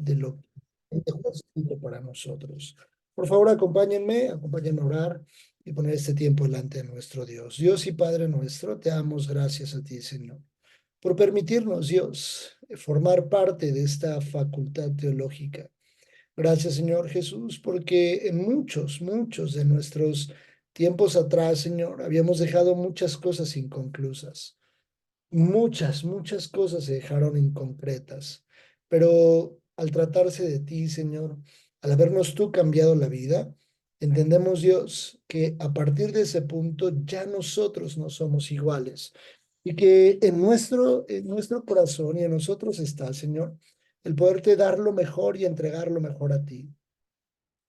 de lo que dejó escrito para nosotros. Por favor, acompáñenme a orar y poner este tiempo delante de nuestro Dios. Dios y Padre nuestro, te damos gracias a ti, Señor, por permitirnos, Dios, formar parte de esta facultad teológica. Gracias, Señor Jesús, porque en muchos de nuestros tiempos atrás, Señor, habíamos dejado muchas cosas inconclusas. Muchas cosas se dejaron inconcretas, pero al tratarse de ti, Señor, al habernos tú cambiado la vida, entendemos, Dios, que a partir de ese punto ya nosotros no somos iguales y que en nuestro corazón y en nosotros está, Señor, el poderte dar lo mejor y entregar lo mejor a ti.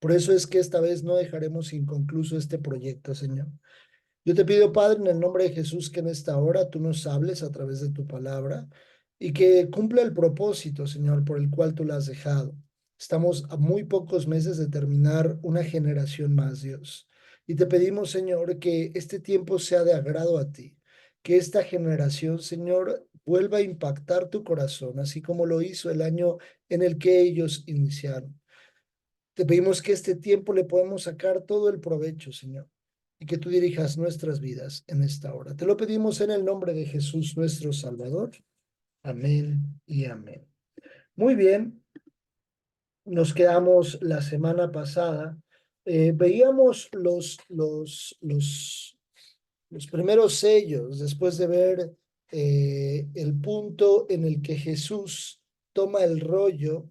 Por eso es que esta vez no dejaremos inconcluso este proyecto, Señor. Yo te pido, Padre, en el nombre de Jesús, que en esta hora tú nos hables a través de tu palabra y que cumpla el propósito, Señor, por el cual tú la has dejado. Estamos a muy pocos meses de terminar una generación más, Dios. Y te pedimos, Señor, que este tiempo sea de agrado a ti, que esta generación, Señor, vuelva a impactar tu corazón, así como lo hizo el año en el que ellos iniciaron. Te pedimos que este tiempo le podemos sacar todo el provecho, Señor, y que tú dirijas nuestras vidas en esta hora. Te lo pedimos en el nombre de Jesús, nuestro Salvador. Amén y amén. Muy bien, nos quedamos la semana pasada. Veíamos los primeros sellos después de ver el punto en el que Jesús toma el rollo,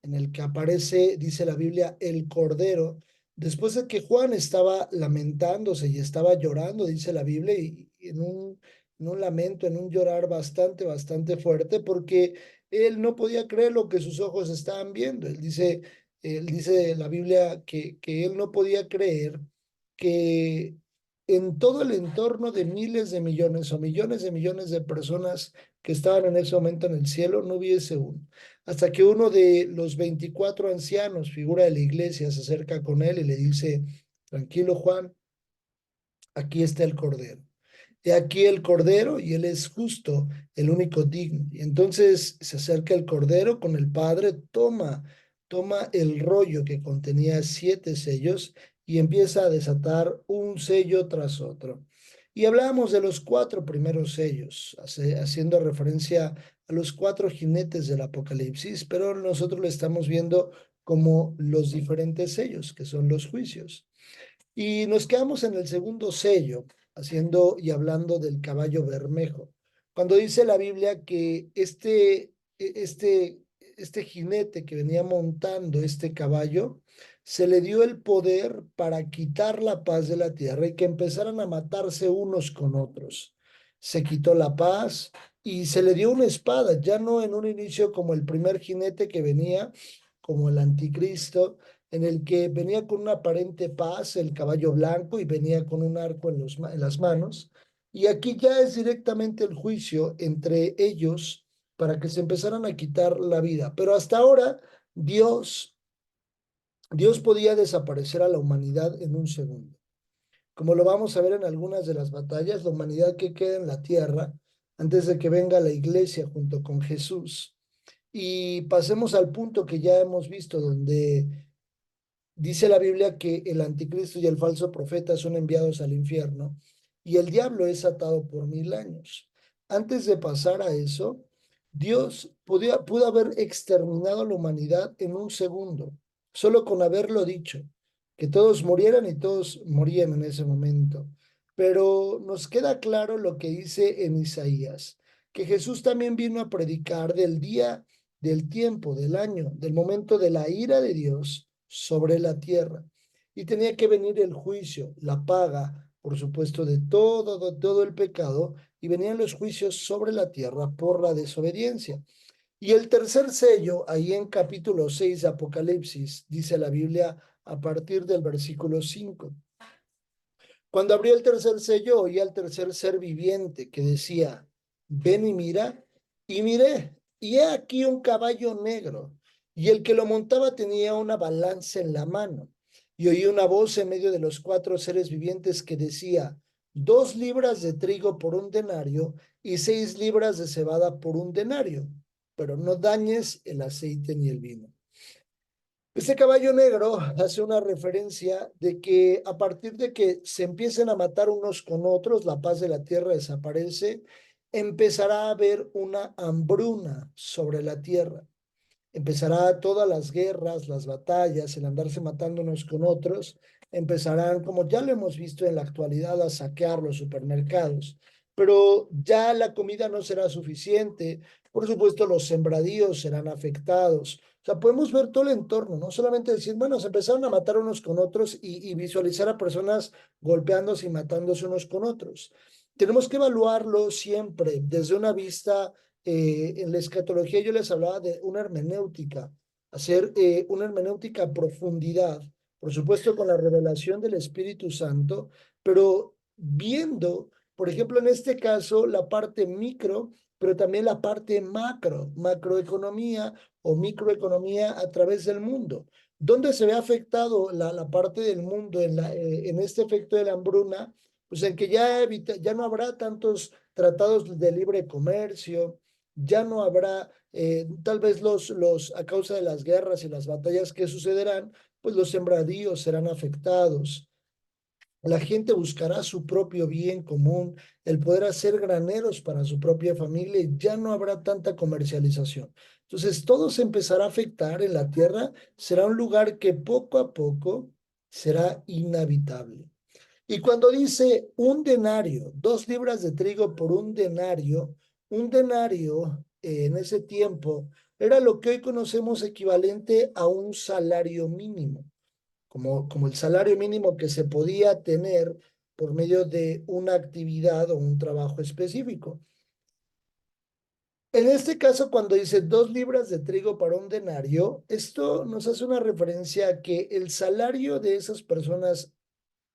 en el que aparece, dice la Biblia, el Cordero, después de que Juan estaba lamentándose y estaba llorando, dice la Biblia, y en un lamento, en un llorar bastante fuerte, porque él no podía creer lo que sus ojos estaban viendo. Él dice la Biblia que él no podía creer que en todo el entorno de miles de millones o millones de millones de personas que estaban en ese momento en el cielo, no hubiese uno. Hasta que uno de los 24 ancianos, figura de la iglesia, se acerca con él y le dice, tranquilo Juan, aquí está el Cordero. He aquí el Cordero y él es justo, el único digno. Y entonces se acerca el Cordero con el Padre, toma el rollo que contenía 7 sellos y empieza a desatar un sello tras otro. Y hablábamos de los 4 primeros sellos, haciendo referencia a los 4 jinetes del Apocalipsis, pero nosotros lo estamos viendo como los diferentes sellos, que son los juicios. Y nos quedamos en el segundo sello, haciendo y hablando del caballo bermejo. Cuando dice la Biblia que este jinete que venía montando este caballo, se le dio el poder para quitar la paz de la tierra y que empezaran a matarse unos con otros. Se quitó la paz y se le dio una espada, ya no en un inicio como el primer jinete que venía, como el anticristo, en el que venía con una aparente paz el caballo blanco y venía con un arco en las manos. Y aquí ya es directamente el juicio entre ellos para que se empezaran a quitar la vida. Pero hasta ahora Dios, Dios podía desaparecer a la humanidad en un segundo. Como lo vamos a ver en algunas de las batallas, la humanidad que queda en la tierra antes de que venga la iglesia junto con Jesús. Y pasemos al punto que ya hemos visto, donde dice la Biblia que el anticristo y el falso profeta son enviados al infierno y el diablo es atado por 1000 años. Antes de pasar a eso, Dios pudo haber exterminado a la humanidad en un segundo, solo con haberlo dicho, que todos murieran y todos morían en ese momento. Pero nos queda claro lo que dice en Isaías, que Jesús también vino a predicar del día, del tiempo, del año, del momento de la ira de Dios sobre la tierra. Y tenía que venir el juicio, la paga, por supuesto, de todo el pecado, y venían los juicios sobre la tierra por la desobediencia. Y el tercer sello, ahí en capítulo 6 de Apocalipsis, dice la Biblia a partir del versículo 5. Cuando abrió el tercer sello, oí al tercer ser viviente que decía, ven y mira, y miré, y he aquí un caballo negro, y el que lo montaba tenía una balanza en la mano. Y oí una voz en medio de los 4 seres vivientes que decía, 2 libras de trigo por un denario y 6 libras de cebada por un denario, pero no dañes el aceite ni el vino. Este caballo negro hace una referencia de que a partir de que se empiecen a matar unos con otros, la paz de la tierra desaparece, empezará a haber una hambruna sobre la tierra. Empezará todas las guerras, las batallas, el andarse matando unos con otros, empezarán, como ya lo hemos visto en la actualidad, a saquear los supermercados. Pero ya la comida no será suficiente. Por supuesto, los sembradíos serán afectados. O sea, podemos ver todo el entorno, no solamente decir, bueno, se empezaron a matar unos con otros y visualizar a personas golpeándose y matándose unos con otros. Tenemos que evaluarlo siempre desde una vista en la escatología yo les hablaba de una hermenéutica, hacer una hermenéutica a profundidad, por supuesto con la revelación del Espíritu Santo, pero viendo, por ejemplo, en este caso, la parte micro, pero también la parte macro, macroeconomía o microeconomía a través del mundo. ¿Dónde se ve afectado la parte del mundo en este efecto de la hambruna? Pues en que ya no habrá tantos tratados de libre comercio, ya no habrá, tal vez a causa de las guerras y las batallas que sucederán, pues los sembradíos serán afectados. La gente buscará su propio bien común, el poder hacer graneros para su propia familia y ya no habrá tanta comercialización. Entonces, todo se empezará a afectar en la tierra, será un lugar que poco a poco será inhabitable. Y cuando dice un denario, 2 libras de trigo por un denario en ese tiempo era lo que hoy conocemos equivalente a un salario mínimo, como el salario mínimo que se podía tener por medio de una actividad o un trabajo específico. En este caso, cuando dice 2 libras de trigo para un denario, esto nos hace una referencia a que el salario de esas personas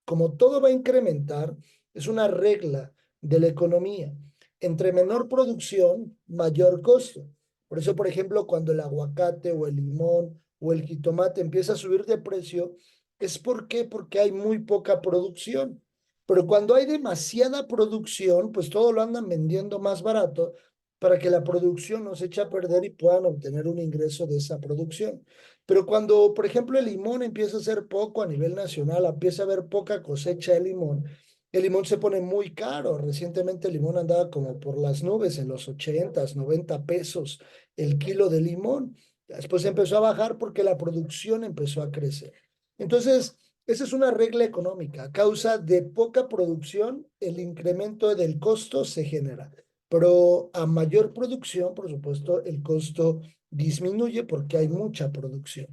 como todo va a incrementar, es una regla de la economía. Entre menor producción, mayor costo. Por eso, por ejemplo, cuando el aguacate o el limón o el jitomate empieza a subir de precio, ¿es por qué? Porque hay muy poca producción. Pero cuando hay demasiada producción, pues todo lo andan vendiendo más barato para que la producción no se eche a perder y puedan obtener un ingreso de esa producción. Pero cuando, por ejemplo, el limón empieza a ser poco a nivel nacional, empieza a haber poca cosecha de limón, el limón se pone muy caro. Recientemente el limón andaba como por las nubes en los 80, 90 pesos el kilo de limón. Después empezó a bajar porque la producción empezó a crecer. Entonces, esa es una regla económica. A causa de poca producción, el incremento del costo se genera. Pero a mayor producción, por supuesto, el costo disminuye porque hay mucha producción.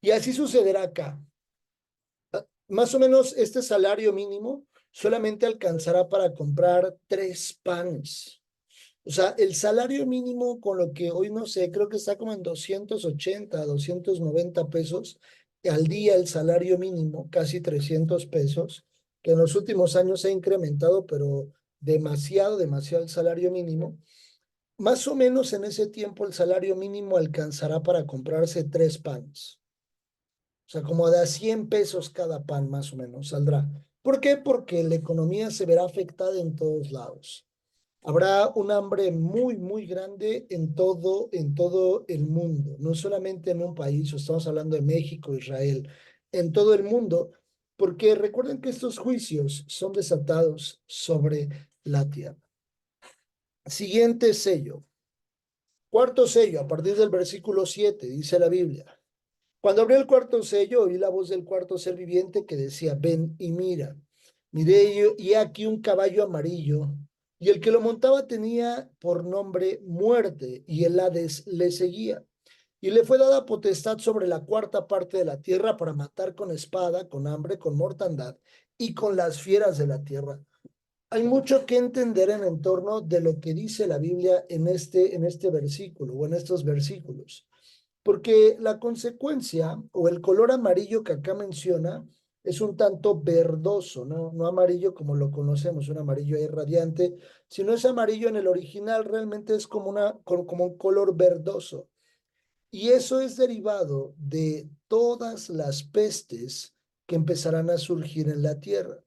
Y así sucederá acá. Más o menos este salario mínimo solamente alcanzará para comprar 3 panes. O sea, el salario mínimo con lo que hoy no sé, creo que está como en 280, 290 pesos al día el salario mínimo, casi 300 pesos, que en los últimos años se ha incrementado, pero demasiado, demasiado el salario mínimo. Más o menos en ese tiempo el salario mínimo alcanzará para comprarse 3 panes. O sea, como de a 100 pesos cada pan más o menos saldrá. ¿Por qué? Porque la economía se verá afectada en todos lados. Habrá un hambre muy, muy grande en todo el mundo, no solamente en un país, o estamos hablando de México, Israel, en todo el mundo, porque recuerden que estos juicios son desatados sobre la tierra. Siguiente sello. Cuarto sello, a partir del versículo 7, dice la Biblia. Cuando abrió el cuarto sello, oí la voz del cuarto ser viviente que decía, ven y mira. Miré yo, y aquí un caballo amarillo, y el que lo montaba tenía por nombre Muerte, y el Hades le seguía. Y le fue dada potestad sobre la cuarta parte de la tierra para matar con espada, con hambre, con mortandad y con las fieras de la tierra. Hay mucho que entender en torno de lo que dice la Biblia en este versículo o en estos versículos. Porque la consecuencia o el color amarillo que acá menciona es un tanto verdoso, no amarillo como lo conocemos, un amarillo ahí radiante, sino ese amarillo en el original realmente es como un color verdoso. Y eso es derivado de todas las pestes que empezarán a surgir en la tierra.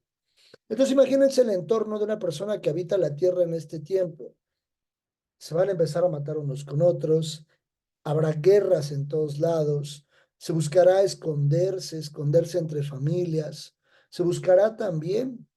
Entonces imagínense el entorno de una persona que habita la tierra en este tiempo. Se van a empezar a matar unos con otros, habrá guerras en todos lados, Se buscará esconderse entre familias. Se buscará también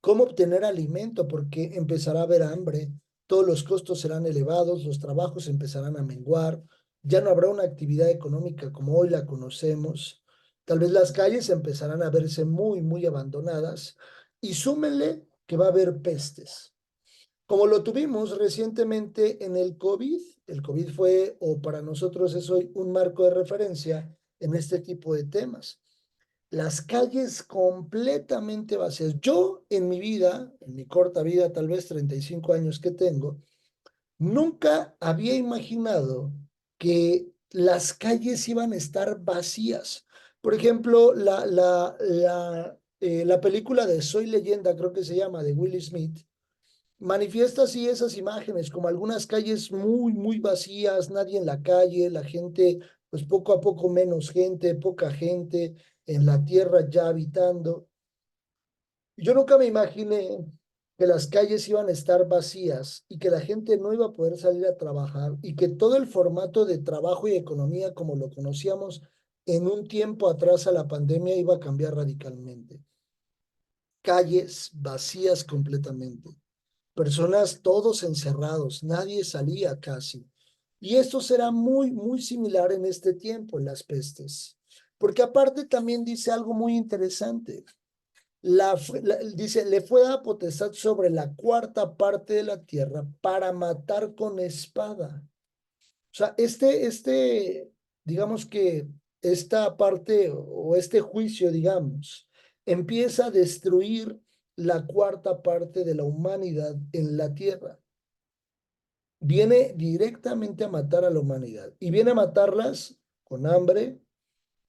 cómo obtener alimento, porque empezará a haber hambre, todos los costos serán elevados, los trabajos empezarán a menguar, ya no habrá una actividad económica como hoy la conocemos, tal vez las calles empezarán a verse muy, muy abandonadas y súmenle que va a haber pestes. Como lo tuvimos recientemente en el COVID fue, o para nosotros es hoy, un marco de referencia en este tipo de temas. Las calles completamente vacías. Yo en mi vida, en mi corta vida, tal vez 35 años que tengo, nunca había imaginado que las calles iban a estar vacías. Por ejemplo, la película de Soy Leyenda, creo que se llama, de Will Smith, manifiesta así esas imágenes, como algunas calles muy, muy vacías, nadie en la calle, la gente, pues poco a poco menos gente, poca gente en la tierra ya habitando. Yo nunca me imaginé que las calles iban a estar vacías y que la gente no iba a poder salir a trabajar y que todo el formato de trabajo y economía como lo conocíamos en un tiempo atrás a la pandemia iba a cambiar radicalmente. Calles vacías completamente, personas todos encerrados, nadie salía casi. Y esto será muy, muy similar en este tiempo, en las pestes. Porque aparte también dice algo muy interesante. Dice, le fue dada potestad sobre la cuarta parte de la tierra para matar con espada. O sea, digamos que esta parte o este juicio, digamos, empieza a destruir la cuarta parte de la humanidad en la tierra. Viene directamente a matar a la humanidad y viene a matarlas con hambre,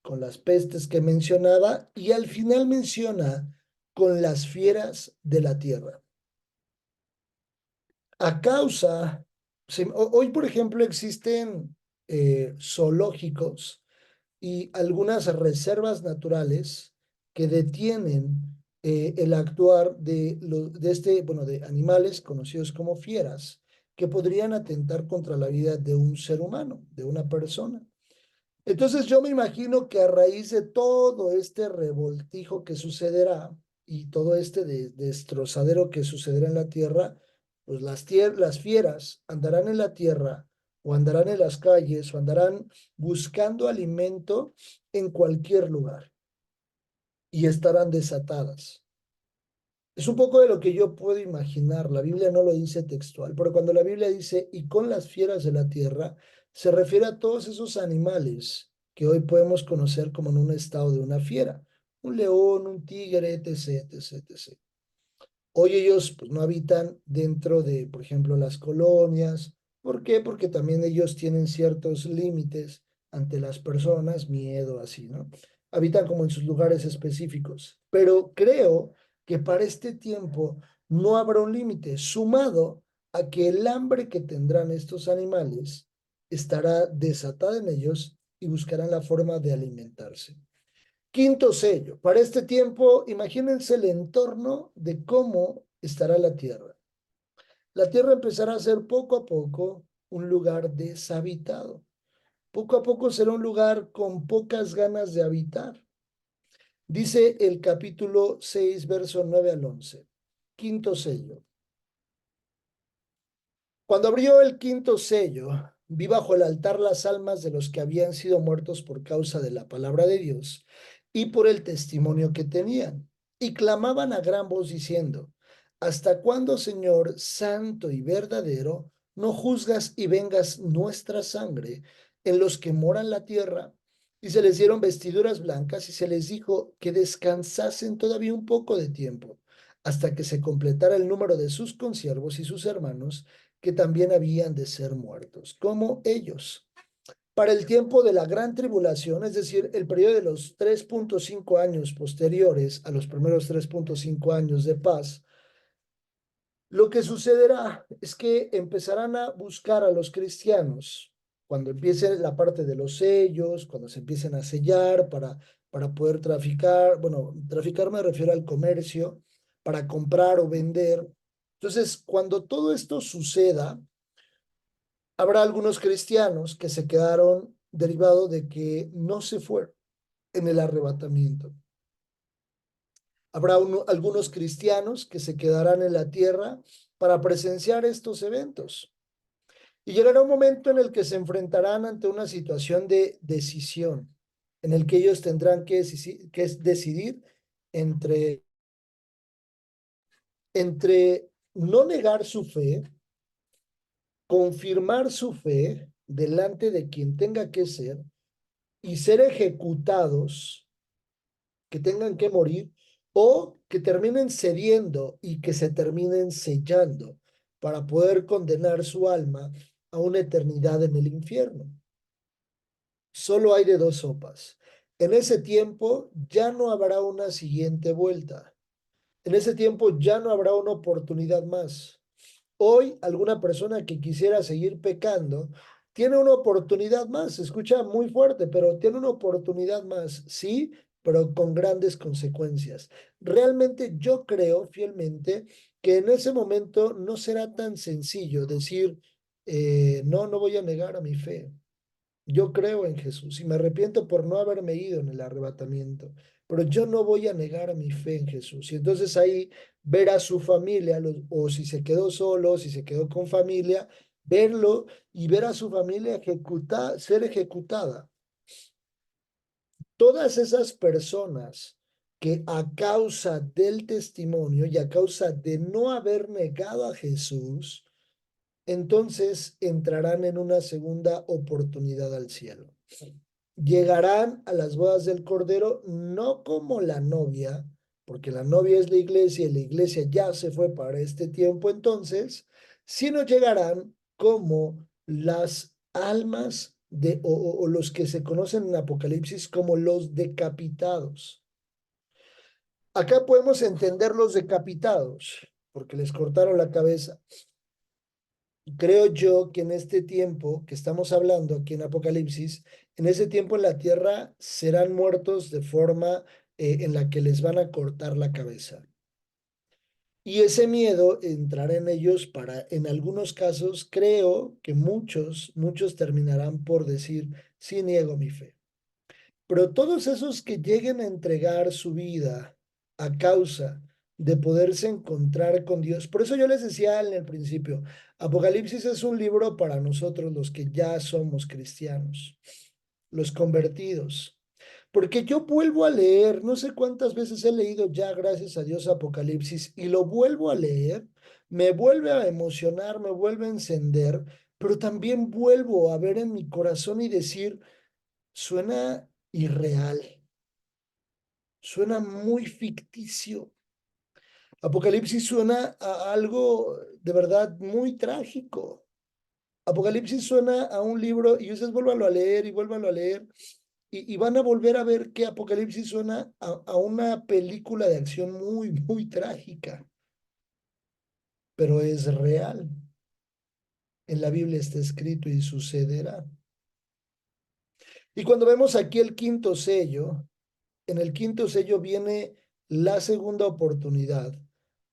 con las pestes que mencionaba y al final menciona con las fieras de la tierra. A causa, hoy por ejemplo existen zoológicos y algunas reservas naturales que detienen el actuar bueno, de animales conocidos como fieras que podrían atentar contra la vida de un ser humano, de una persona. Entonces yo me imagino que a raíz de todo este revoltijo que sucederá y todo este destrozadero que sucederá en la tierra, pues las fieras andarán en la tierra o andarán en las calles o andarán buscando alimento en cualquier lugar y estarán desatadas. Es un poco de lo que yo puedo imaginar. La Biblia no lo dice textual, pero cuando la Biblia dice y con las fieras de la tierra, se refiere a todos esos animales que hoy podemos conocer como en un estado de una fiera. Un león, un tigre, etc, etc, etc. Hoy ellos pues, no habitan dentro de, por ejemplo, las colonias. ¿Por qué? Porque también ellos tienen ciertos límites ante las personas, miedo, así, ¿no? Habitan como en sus lugares específicos. Pero creo que para este tiempo no habrá un límite, sumado a que el hambre que tendrán estos animales estará desatada en ellos y buscarán la forma de alimentarse. Quinto sello. Para este tiempo, imagínense el entorno de cómo estará la Tierra. La Tierra empezará a ser poco a poco un lugar deshabitado. Poco a poco será un lugar con pocas ganas de habitar. Dice el capítulo 6, verso 9 al 11. Quinto sello. Cuando abrió el quinto sello, vi bajo el altar las almas de los que habían sido muertos por causa de la palabra de Dios y por el testimonio que tenían. Y clamaban a gran voz diciendo, ¿hasta cuándo, Señor, santo y verdadero, no juzgas y vengas nuestra sangre en los que moran la tierra? Y se les dieron vestiduras blancas y se les dijo que descansasen todavía un poco de tiempo, hasta que se completara el número de sus consiervos y sus hermanos que también habían de ser muertos, como ellos. Para el tiempo de la gran tribulación, es decir, el periodo de los 3.5 años posteriores a los primeros 3.5 años de paz, lo que sucederá es que empezarán a buscar a los cristianos cuando empiece la parte de los sellos, cuando se empiecen a sellar para poder traficar, bueno, traficar me refiero al comercio, para comprar o vender. Entonces, cuando todo esto suceda, habrá algunos cristianos que se quedaron derivado de que no se fueron en el arrebatamiento. Habrá algunos cristianos que se quedarán en la tierra para presenciar estos eventos. Y llegará un momento en el que se enfrentarán ante una situación de decisión, en el que ellos tendrán que decidir entre, entre no negar su fe, confirmar su fe delante de quien tenga que ser y ser ejecutados, que tengan que morir, o que terminen cediendo y que se terminen sellando para poder condenar su alma a una eternidad en el infierno. Solo hay de dos sopas. En ese tiempo ya no habrá una siguiente vuelta. En ese tiempo ya no habrá una oportunidad más. Hoy, alguna persona que quisiera seguir pecando tiene una oportunidad más. Se escucha muy fuerte, pero tiene una oportunidad más, sí, pero con grandes consecuencias. Realmente yo creo fielmente que en ese momento no será tan sencillo decir, no, no voy a negar a mi fe. Yo creo en Jesús y me arrepiento por no haberme ido en el arrebatamiento, pero yo no voy a negar mi fe en Jesús. Y entonces ahí ver a su familia, o si se quedó solo, si se quedó con familia, verlo y ver a su familia ser ejecutada. Todas esas personas que a causa del testimonio y a causa de no haber negado a Jesús, entonces entrarán en una segunda oportunidad al cielo. Llegarán a las bodas del Cordero no como la novia, porque la novia es la iglesia y la iglesia ya se fue para este tiempo entonces, sino llegarán como las almas o los que se conocen en Apocalipsis como los decapitados. Acá podemos entender los decapitados, porque les cortaron la cabeza. Creo yo que en este tiempo que estamos hablando aquí en Apocalipsis, en ese tiempo en la tierra serán muertos de forma en la que les van a cortar la cabeza. Y ese miedo entrará en ellos para, en algunos casos, creo que muchos terminarán por decir, sí niego mi fe. Pero todos esos que lleguen a entregar su vida a causa de poderse encontrar con Dios, por eso yo les decía en el principio, Apocalipsis es un libro para nosotros los que ya somos cristianos, los convertidos. Porque yo vuelvo a leer, no sé cuántas veces he leído ya, gracias a Dios, Apocalipsis, y lo vuelvo a leer, me vuelve a emocionar, me vuelve a encender, pero también vuelvo a ver en mi corazón y decir, suena irreal, suena muy ficticio. Apocalipsis suena a algo de verdad muy trágico. Apocalipsis suena a un libro y ustedes vuélvanlo a leer y vuélvanlo a leer y van a volver a ver que Apocalipsis suena a una película de acción muy trágica, pero es real. En la Biblia está escrito y sucederá. Y cuando vemos aquí el quinto sello, en el quinto sello viene la segunda oportunidad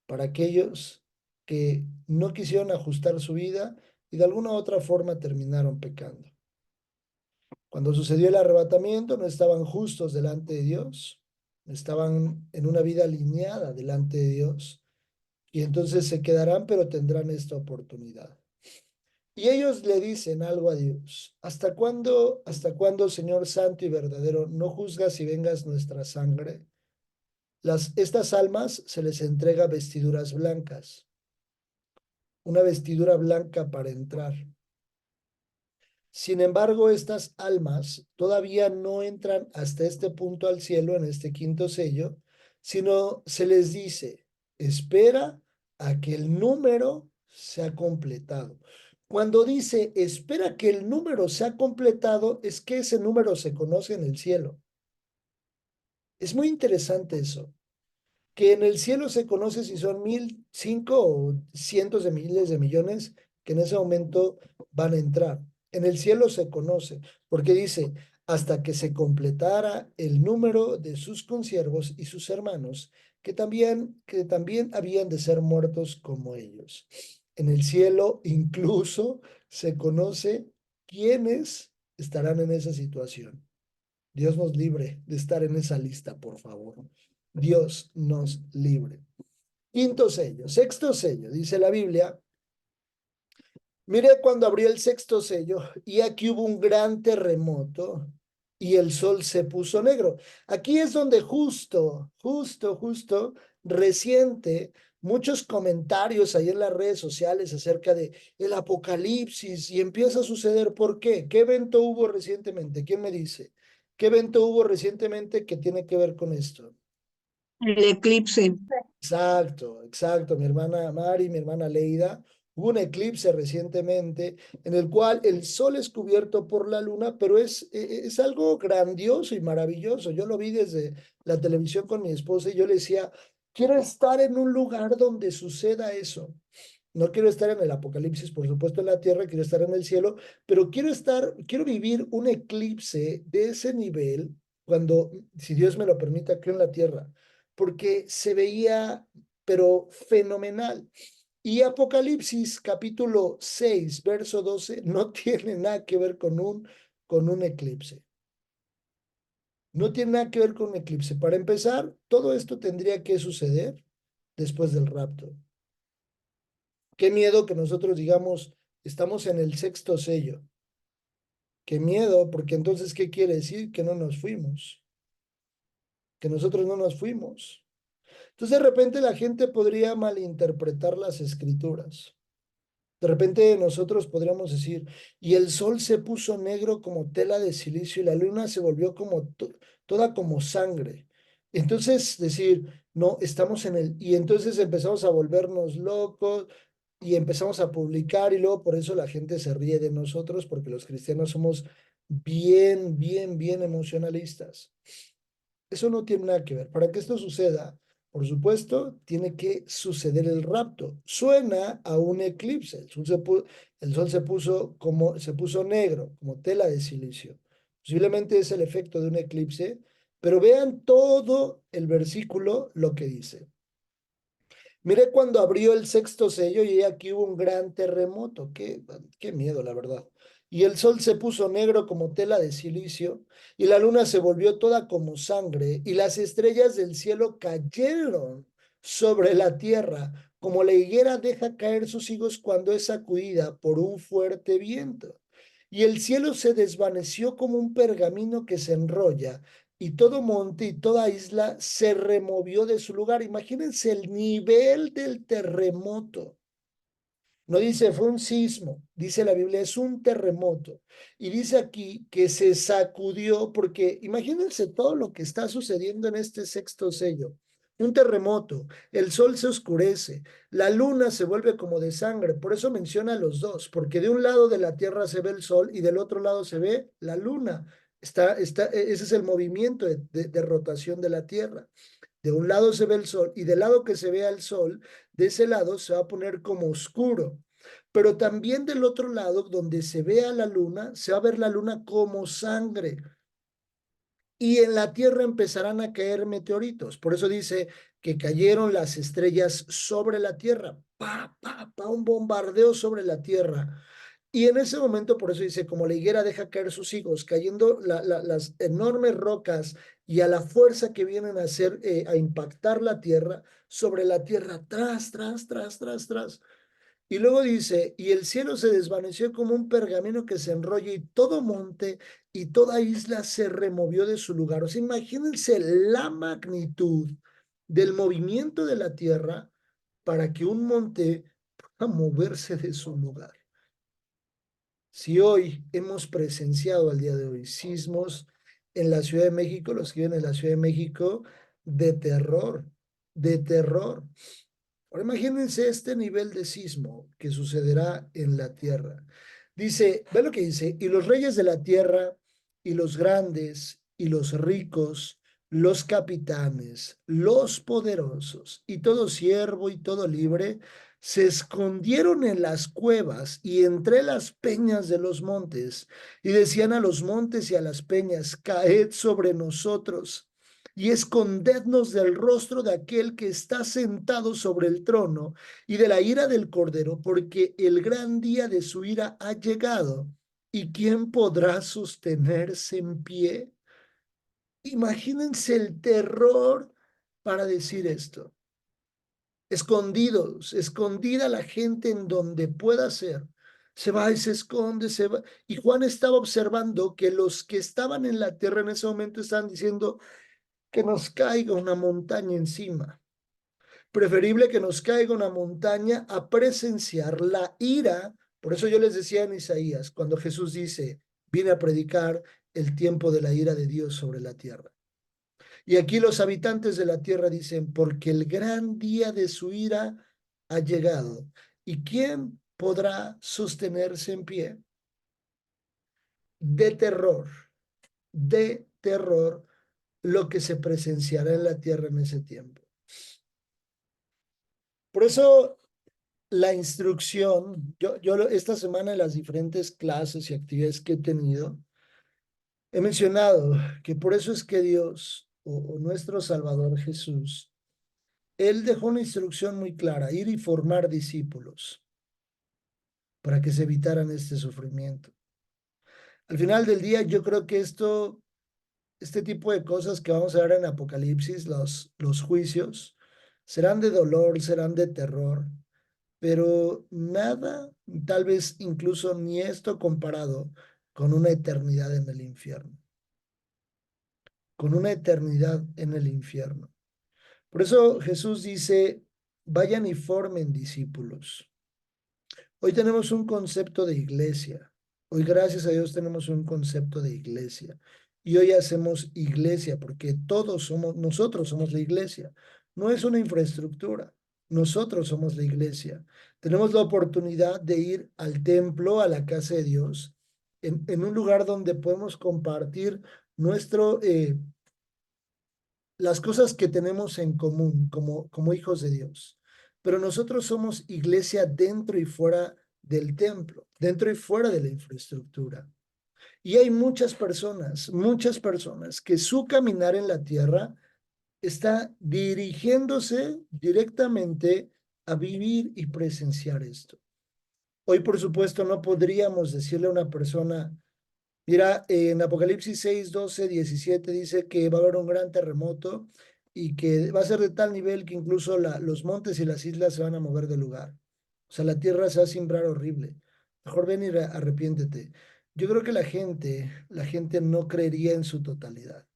para aquellos que no quisieron ajustar su vida y de alguna u otra forma terminaron pecando. Cuando sucedió el arrebatamiento, no estaban justos delante de Dios, estaban en una vida alineada delante de Dios y entonces se quedarán, pero tendrán esta oportunidad. Y ellos le dicen algo a Dios. Hasta cuándo, Señor Santo y verdadero, no juzgas y vengas nuestra sangre? Estas almas se les entrega vestiduras blancas, una vestidura blanca para entrar. Sin embargo, estas almas todavía no entran hasta este punto al cielo, en este quinto sello, sino se les dice, espera a que el número sea completado. Cuando dice, espera que el número sea completado, es que ese número se conoce en el cielo. Es muy interesante eso, que en el cielo se conoce si son 1,000, 5 o cientos de miles de millones que en ese momento van a entrar. En el cielo se conoce, porque dice, hasta que se completara el número de sus consiervos y sus hermanos, que también habían de ser muertos como ellos. En el cielo incluso se conoce quiénes estarán en esa situación. Dios nos libre de estar en esa lista, por favor. Dios nos libre. Quinto sello. Sexto sello, dice la Biblia. Mire cuando abrió el sexto sello y aquí hubo un gran terremoto y el sol se puso negro. Aquí es donde justo reciente muchos comentarios ahí en las redes sociales acerca de el apocalipsis y empieza a suceder. ¿Por qué? ¿Qué evento hubo recientemente? ¿Quién me dice? ¿Qué evento hubo recientemente que tiene que ver con esto? El eclipse. Exacto, mi hermana Mari, mi hermana Leida. Hubo un eclipse recientemente en el cual el sol es cubierto por la luna, pero es algo grandioso y maravilloso. Yo lo vi desde la televisión con mi esposa y yo le decía, quiero estar en un lugar donde suceda eso. No quiero estar en el apocalipsis, por supuesto, en la tierra, quiero estar en el cielo, pero quiero vivir un eclipse de ese nivel cuando, si Dios me lo permite, aquí en la tierra, porque se veía, pero fenomenal. Y Apocalipsis capítulo 6 verso 12 no tiene nada que ver con un eclipse. No tiene nada que ver con un eclipse. Para empezar, todo esto tendría que suceder después del rapto. Qué miedo que nosotros digamos, estamos en el sexto sello. Qué miedo, porque entonces, ¿qué quiere decir? Que no nos fuimos, que nosotros no nos fuimos. Entonces, de repente la gente podría malinterpretar las escrituras. De repente nosotros podríamos decir, y el sol se puso negro como tela de silicio y la luna se volvió como toda como sangre. Entonces decir, no, estamos en el, y entonces empezamos a volvernos locos y empezamos a publicar y luego por eso la gente se ríe de nosotros porque los cristianos somos bien emocionalistas. Eso no tiene nada que ver. Para que esto suceda, por supuesto, tiene que suceder el rapto. Suena a un eclipse. El sol se puso negro, como tela de silicio. Posiblemente es el efecto de un eclipse, pero vean todo el versículo lo que dice. Mire cuando abrió el sexto sello y aquí hubo un gran terremoto. Qué miedo, la verdad. Y el sol se puso negro como tela de silicio, y la luna se volvió toda como sangre, y las estrellas del cielo cayeron sobre la tierra, como la higuera deja caer sus higos cuando es sacudida por un fuerte viento. Y el cielo se desvaneció como un pergamino que se enrolla, y todo monte y toda isla se removió de su lugar. Imagínense el nivel del terremoto. No dice fue un sismo, dice la Biblia, es un terremoto. Y dice aquí que se sacudió, porque imagínense todo lo que está sucediendo en este sexto sello. Un terremoto, el sol se oscurece, la luna se vuelve como de sangre, por eso menciona a los dos, porque de un lado de la tierra se ve el sol y del otro lado se ve la luna. Ese es el movimiento de rotación de la tierra. De un lado se ve el sol y del lado que se vea el sol, de ese lado se va a poner como oscuro. Pero también del otro lado, donde se vea la luna, se va a ver la luna como sangre. Y en la tierra empezarán a caer meteoritos. Por eso dice que cayeron las estrellas sobre la tierra. Un bombardeo sobre la tierra. Y en ese momento, por eso dice, como la higuera deja caer sus higos, cayendo las enormes rocas y a la fuerza que vienen a hacer, a impactar la tierra, sobre la tierra, tras. Y luego dice, y el cielo se desvaneció como un pergamino que se enrolla y todo monte y toda isla se removió de su lugar. O sea, imagínense la magnitud del movimiento de la tierra para que un monte pueda moverse de su lugar. Si hoy hemos presenciado al día de hoy sismos en la Ciudad de México, los que viven en la Ciudad de México, de terror, de terror. Ahora imagínense este nivel de sismo que sucederá en la tierra. Dice, ve lo que dice, y los reyes de la tierra, y los grandes, y los ricos, los capitanes, los poderosos, y todo siervo y todo libre, se escondieron en las cuevas y entre las peñas de los montes, y decían a los montes y a las peñas, caed sobre nosotros y escondednos del rostro de aquel que está sentado sobre el trono y de la ira del Cordero, porque el gran día de su ira ha llegado ¿Y quién podrá sostenerse en pie? Imagínense el terror para decir esto. Escondidos, escondida la gente en donde pueda ser. Se va y se esconde, se va. Y Juan estaba observando que los que estaban en la tierra en ese momento estaban diciendo que nos caiga una montaña encima. Preferible que nos caiga una montaña a presenciar la ira. Por eso yo les decía en Isaías, cuando Jesús dice, vine a predicar el tiempo de la ira de Dios sobre la tierra. Y aquí los habitantes de la tierra dicen, porque el gran día de su ira ha llegado. ¿Y quién podrá sostenerse en pie? De terror, de terror, lo que se presenciará en la tierra en ese tiempo. Por eso la instrucción, yo esta semana en las diferentes clases y actividades que he tenido, he mencionado que por eso es que Dios o nuestro Salvador Jesús, Él dejó una instrucción muy clara, ir y formar discípulos para que se evitaran este sufrimiento. Al final del día, yo creo que este tipo de cosas que vamos a ver en Apocalipsis, los juicios, serán de dolor, serán de terror, pero nada, tal vez incluso ni esto comparado con una eternidad en el infierno, con una eternidad en el infierno. Por eso Jesús dice, vayan y formen discípulos. Hoy tenemos un concepto de iglesia. Hoy, gracias a Dios, tenemos un concepto de iglesia. Y hoy hacemos iglesia porque nosotros somos la iglesia. No es una infraestructura. Nosotros somos la iglesia. Tenemos la oportunidad de ir al templo, a la casa de Dios, en un lugar donde podemos compartir nuestro, las cosas que tenemos en común como hijos de Dios. Pero nosotros somos iglesia dentro y fuera del templo, dentro y fuera de la infraestructura. Y hay muchas personas que su caminar en la tierra está dirigiéndose directamente a vivir y presenciar esto. Hoy, por supuesto, no podríamos decirle a una persona, mira, en Apocalipsis 6, 12, 17 dice que va a haber un gran terremoto y que va a ser de tal nivel que incluso los montes y las islas se van a mover del lugar. O sea, la tierra se va a cimbrar horrible. Mejor ven y arrepiéntete. Yo creo que la gente no creería en su totalidad.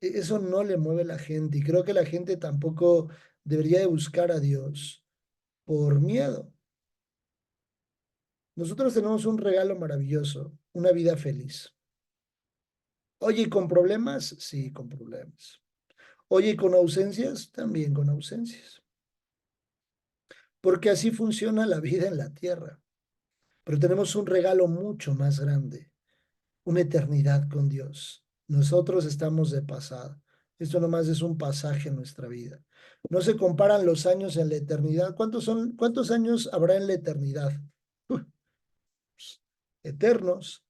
Eso no le mueve a la gente y creo que la gente tampoco debería de buscar a Dios por miedo. Nosotros tenemos un regalo maravilloso, una vida feliz. Oye, ¿y con problemas? Sí, con problemas. Oye, ¿y con ausencias? También con ausencias. Porque así funciona la vida en la tierra. Pero tenemos un regalo mucho más grande, una eternidad con Dios. Nosotros estamos de pasada. Esto nomás es un pasaje en nuestra vida. No se comparan los años en la eternidad. ¿Cuántos años habrá en la eternidad? Uf, eternos.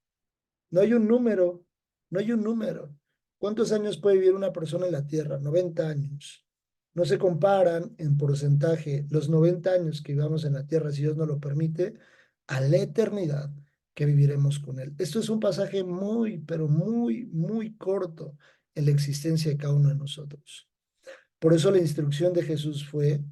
No hay un número, no hay un número. ¿Cuántos años puede vivir una persona en la Tierra? 90 años. No se comparan en porcentaje los 90 años que vivamos en la Tierra, si Dios nos lo permite, a la eternidad que viviremos con Él. Esto es un pasaje muy, pero muy, muy corto en la existencia de cada uno de nosotros. Por eso la instrucción de Jesús fue,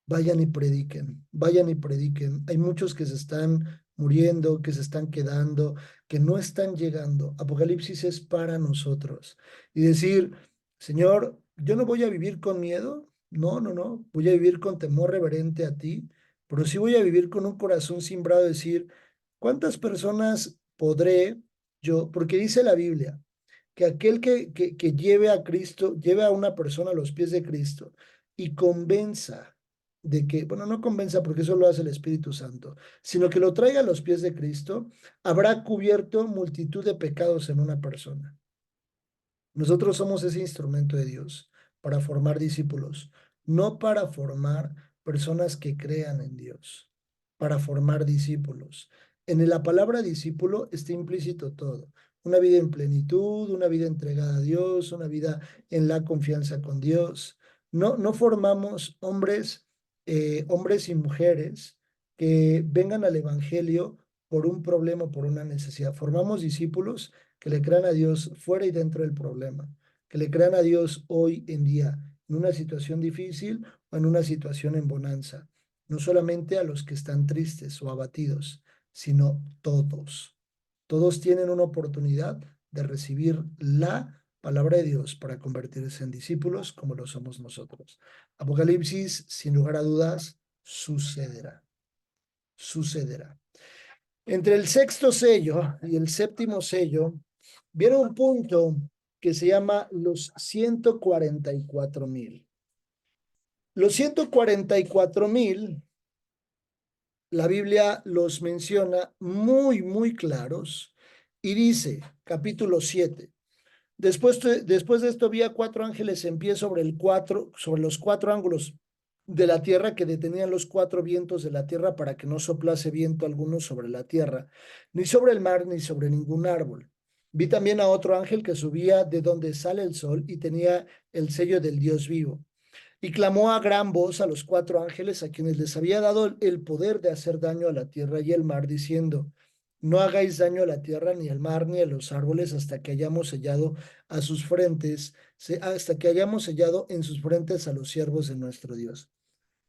vayan y prediquen, vayan y prediquen. Hay muchos que se están muriendo, que se están quedando, que no están llegando. Apocalipsis es para nosotros. Y decir, Señor, yo no voy a vivir con miedo, no, no, no, voy a vivir con temor reverente a ti, pero sí voy a vivir con un corazón cimbrado, decir, ¿cuántas personas podré yo? Porque dice la Biblia que aquel que lleve a Cristo, lleve a una persona a los pies de Cristo y convenza de que, bueno, no convenza porque eso lo hace el Espíritu Santo, sino que lo traiga a los pies de Cristo, habrá cubierto multitud de pecados en una persona. Nosotros somos ese instrumento de Dios para formar discípulos, no para formar personas que crean en Dios, para formar discípulos. En la palabra discípulo está implícito todo. Una vida en plenitud, una vida entregada a Dios, una vida en la confianza con Dios. No formamos hombres y mujeres que vengan al Evangelio por un problema, por una necesidad. Formamos discípulos que le crean a Dios fuera y dentro del problema, que le crean a Dios hoy en día, en una situación difícil o en una situación en bonanza. No solamente a los que están tristes o abatidos, sino todos. Todos tienen una oportunidad de recibir la palabra de Dios para convertirse en discípulos como lo somos nosotros. Apocalipsis, sin lugar a dudas, sucederá. Sucederá. Entre el sexto sello y el séptimo sello, viene un punto que se llama los 144,000. Los 144,000, la Biblia los menciona muy, muy claros y dice, capítulo 7. Después de esto vi a 4 ángeles en pie sobre los 4 ángulos de la tierra que detenían los 4 vientos de la tierra para que no soplase viento alguno sobre la tierra, ni sobre el mar, ni sobre ningún árbol. Vi también a otro ángel que subía de donde sale el sol y tenía el sello del Dios vivo. Y clamó a gran voz a los 4 ángeles a quienes les había dado el poder de hacer daño a la tierra y el mar, diciendo, no hagáis daño a la tierra, ni al mar, ni a los árboles, hasta que hayamos sellado a sus frentes, hasta que hayamos sellado en sus frentes a los siervos de nuestro Dios.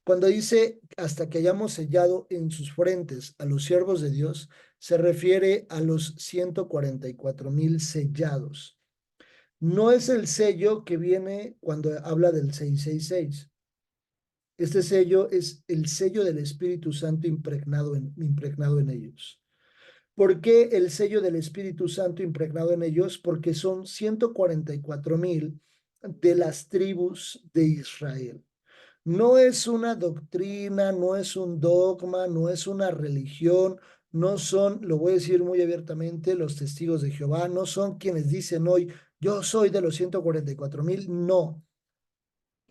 Cuando dice hasta que hayamos sellado en sus frentes a los siervos de Dios, se refiere a los 144,000 sellados. No es el sello que viene cuando habla del 666. Este sello es el sello del Espíritu Santo impregnado en ellos. ¿Por qué el sello del Espíritu Santo impregnado en ellos? Porque son 144,000 de las tribus de Israel. No es una doctrina, no es un dogma, no es una religión, no son, lo voy a decir muy abiertamente, los testigos de Jehová, no son quienes dicen hoy, yo soy de los 144,000, no,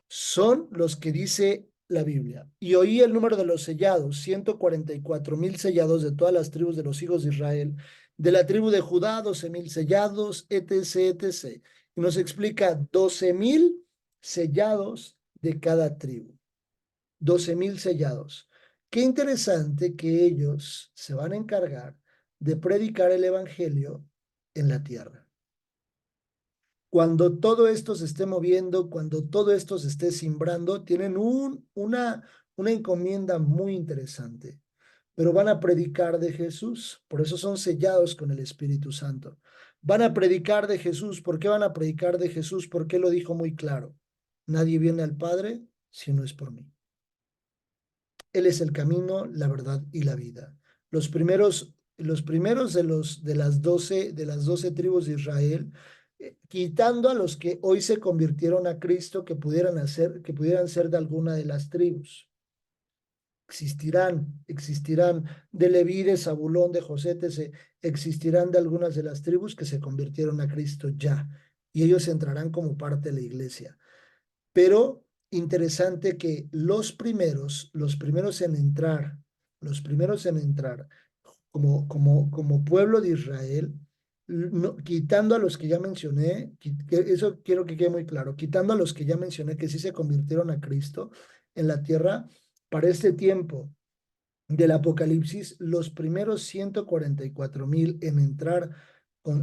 son los que dice la Biblia. Y oí el número de los sellados, 144,000 sellados de todas las tribus de los hijos de Israel, de la tribu de Judá, 12,000 sellados, etc., etc. Y nos explica 12,000 sellados de cada tribu. 12,000 sellados. Qué interesante que ellos se van a encargar de predicar el evangelio en la tierra. Cuando todo esto se esté moviendo, cuando todo esto se esté simbrando, tienen una encomienda muy interesante, pero van a predicar de Jesús, por eso son sellados con el Espíritu Santo. Van a predicar de Jesús. ¿Por qué van a predicar de Jesús? Porque lo dijo muy claro. Nadie viene al Padre si no es por mí. Él es el camino, la verdad y la vida. Los primeros de las 12 tribus de Israel, quitando a los que hoy se convirtieron a Cristo, que pudieran ser de alguna de las tribus. Existirán de Leví, de Zabulón, de José, etc. Existirán de algunas de las tribus que se convirtieron a Cristo ya, y ellos entrarán como parte de la iglesia. Pero interesante que los primeros en entrar como pueblo de Israel, no, quitando a los que ya mencioné, eso quiero que quede muy claro, quitando a los que ya mencioné que sí se convirtieron a Cristo en la tierra, para este tiempo del Apocalipsis, los primeros 144,000 en entrar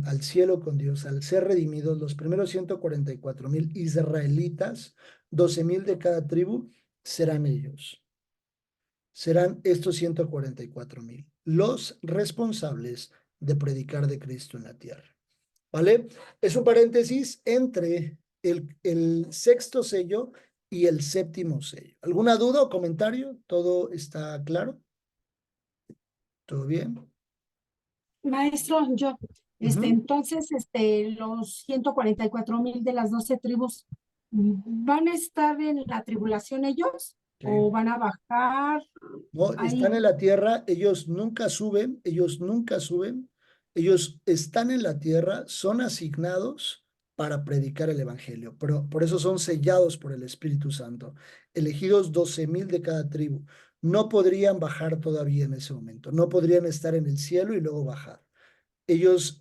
al cielo con Dios, al ser redimidos, los primeros 144,000 israelitas, 12,000 de cada tribu, serán ellos. Serán estos 144,000 los responsables de predicar de Cristo en la tierra. ¿Vale? Es un paréntesis entre el sexto sello y el séptimo sello. ¿Alguna duda o comentario? ¿Todo está claro? ¿Todo bien? Maestro, yo, entonces, los 144,000 de las 12 tribus, ¿van a estar en la tribulación ellos? Sí. ¿O van a bajar? No, están en la tierra, ellos nunca suben, ellos están en la tierra, son asignados para predicar el evangelio, pero por eso son sellados por el Espíritu Santo, elegidos 12,000 de cada tribu. No podrían bajar todavía en ese momento, no podrían estar en el cielo y luego bajar. Ellos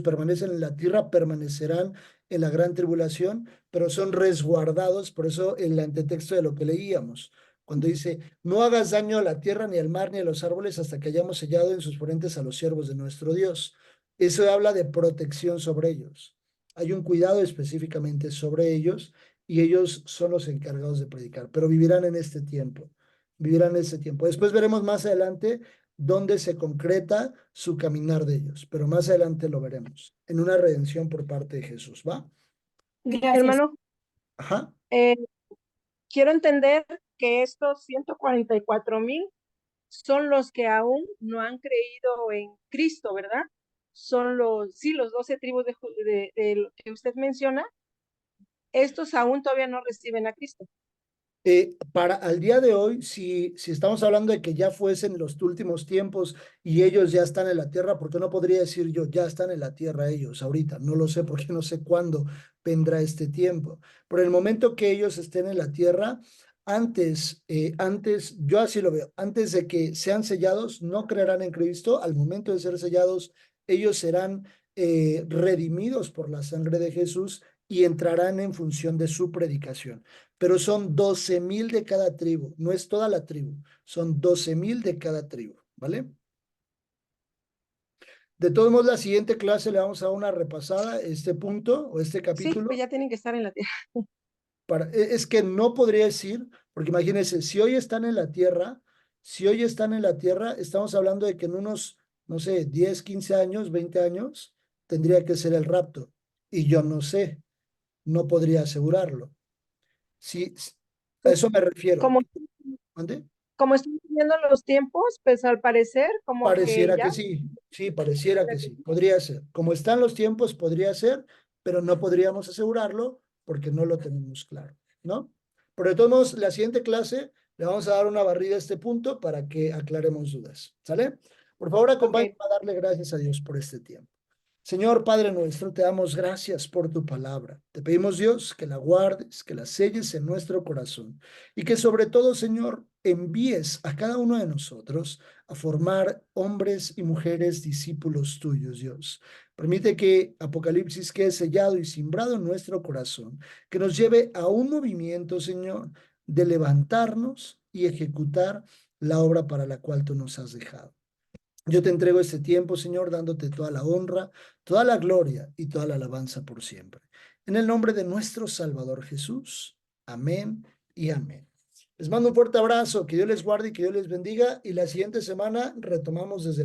permanecen en la tierra, permanecerán en la gran tribulación, pero son resguardados, por eso el antetexto de lo que leíamos. cuando dice, no hagas daño a la tierra, ni al mar, ni a los árboles, hasta que hayamos sellado en sus frentes a los siervos de nuestro Dios. Eso habla de protección sobre ellos. Hay un cuidado específicamente sobre ellos y ellos son los encargados de predicar, pero vivirán en este tiempo, vivirán en este tiempo. Después veremos más adelante dónde se concreta su caminar de ellos, pero más adelante lo veremos, en una redención por parte de Jesús, ¿va? Gracias. Hermano, Ajá. quiero entender que estos 144,000 son los que aún no han creído en Cristo, ¿verdad? Son los 12 tribus de lo que usted menciona. Estos aún todavía no reciben a Cristo. Para al día de hoy, si estamos hablando de que ya fuesen los últimos tiempos y ellos ya están en la tierra, ¿por qué no podría decir yo, ya están en la tierra ellos ahorita? No lo sé porque no sé cuándo vendrá este tiempo. Por el momento que ellos estén en la tierra, antes, yo así lo veo, antes de que sean sellados, no creerán en Cristo. Al momento de ser sellados, ellos serán redimidos por la sangre de Jesús y entrarán en función de su predicación. Pero son 12,000 de cada tribu, no es toda la tribu, son 12,000 de cada tribu, ¿vale? De todos modos, la siguiente clase le vamos a dar una repasada, este punto o este Sí, capítulo. pues ya tienen que estar en la tierra. Es que no podría decir, porque imagínense, si hoy están en la tierra, estamos hablando de que en unos, no sé, 10, 15 años, 20 años, tendría que ser el rapto. Y yo no sé, no podría asegurarlo. Sí, a eso me refiero. Como, ¿Mande? como están viendo los tiempos, pues al parecer, como que Pareciera ya. que sí, pareciera que sí, podría ser. Como están los tiempos, podría ser, pero no podríamos asegurarlo porque no lo tenemos claro, ¿no? Pero de todos modos, la siguiente clase le vamos a dar una barrida a este punto para que aclaremos dudas, ¿sale? Por favor, acompáñenme a darle gracias a Dios por este tiempo. Señor Padre nuestro, te damos gracias por tu palabra. Te pedimos, Dios, que la guardes, que la selles en nuestro corazón y que sobre todo, Señor, envíes a cada uno de nosotros a formar hombres y mujeres discípulos tuyos, Dios. Permite que Apocalipsis quede sellado y simbrado en nuestro corazón, que nos lleve a un movimiento, Señor, de levantarnos y ejecutar la obra para la cual tú nos has dejado. Yo te entrego este tiempo, Señor, dándote toda la honra, toda la gloria y toda la alabanza por siempre. En el nombre de nuestro Salvador Jesús. Amén y amén. Les mando un fuerte abrazo, que Dios les guarde y que Dios les bendiga. Y la siguiente semana retomamos desde